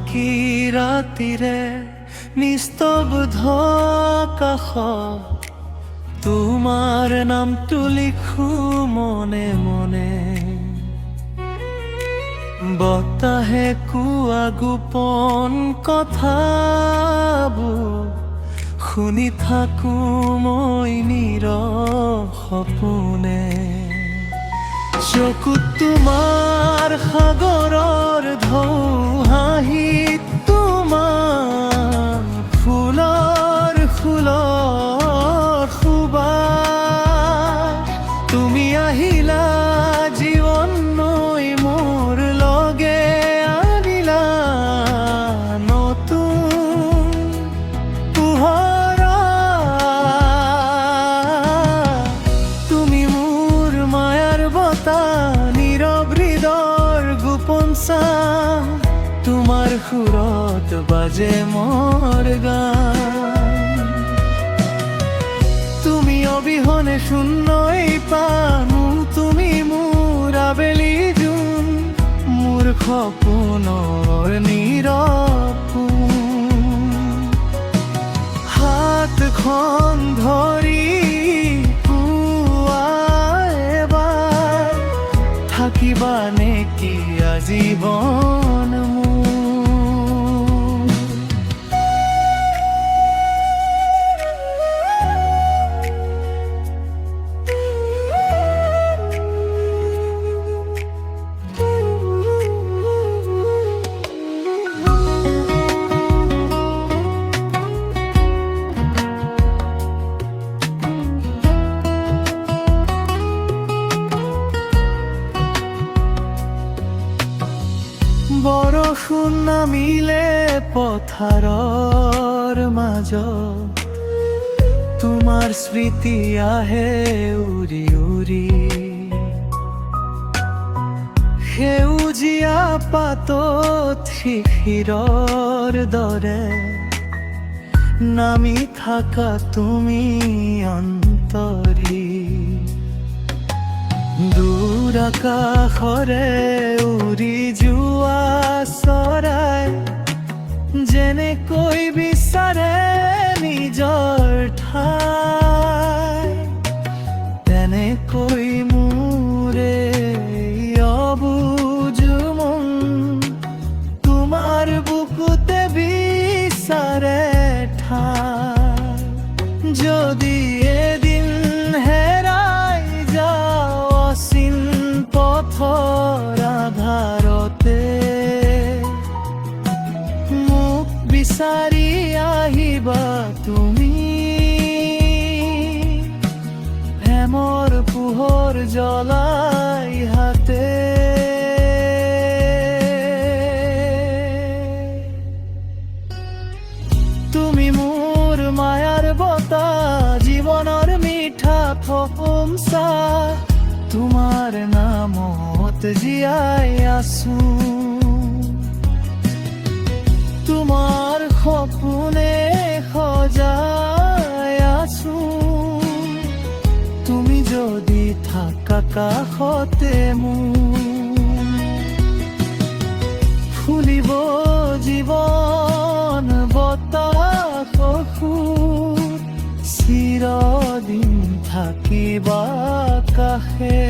জোনাকী ৰাতিৰে নিস্তব্ধ আকাশত তোমাৰ নামটো লিখো মনে মনে। বতাহে কোৱা গোপন কথাবোৰ শুনি থাকো মই নীৰৱ সপোনে। চকুত তোমাৰ সাগৰৰ ঢৌ, হাঁহিত তোমাৰ ফুলৰ সুবাস। তুমি আহিলা জীৱনলৈ মোৰ লগে আনিলা নতুন পোহৰ। তুমি মোৰ মায়াৰ বতাহ, নীৰৱ হৃদয়ৰ গোপন চাহ। তোমাৰ সুৰত বাজে মোৰ গান। তুমি অবিহনে শূন্যই পানো, তুমি মোৰ আবেলি জোন, মোৰ সপোনৰ নীৰৱ কোণ। হাতখন ধৰি কোৱা এবাৰ, থাকিবা নেকি আজীৱন মোৰ? বৰষুণ নামিলে পথাৰৰ মাজত, তোমাৰ স্মৃতি আহে উৰি উৰি। সেউজীয়া পাতত শিশিৰৰ দৰে নামি থাকা তুমি অন্তৰী। দূৰ আকাশৰে উৰি যোৱা চৰাই যেনেকৈ বিচাৰে নিজৰ ঠাই, তেনেকৈ মোৰে অবুজ মন তোমাৰ বুকুতে বিচাৰে ঠাই। যদি এদিন হেৰাই যাওঁ অচিন পথৰ আধাৰতে, মোক বিচাৰি আহিবা তুমি। প্ৰেমৰ পোহৰ জ্বলাই হাতে। তুমি মোৰ মায়াৰ বতাহ, জীৱনৰ মিঠা সপোন চাহ। তোমাৰ নামত জীয়াই আছো, তোমাৰ সপোনে সজাই আছো। তুমি যদি থাকা কাষতে মোৰ, ফুলিব জীৱন বতাহ চিৰদিন থাকিবা কাষে।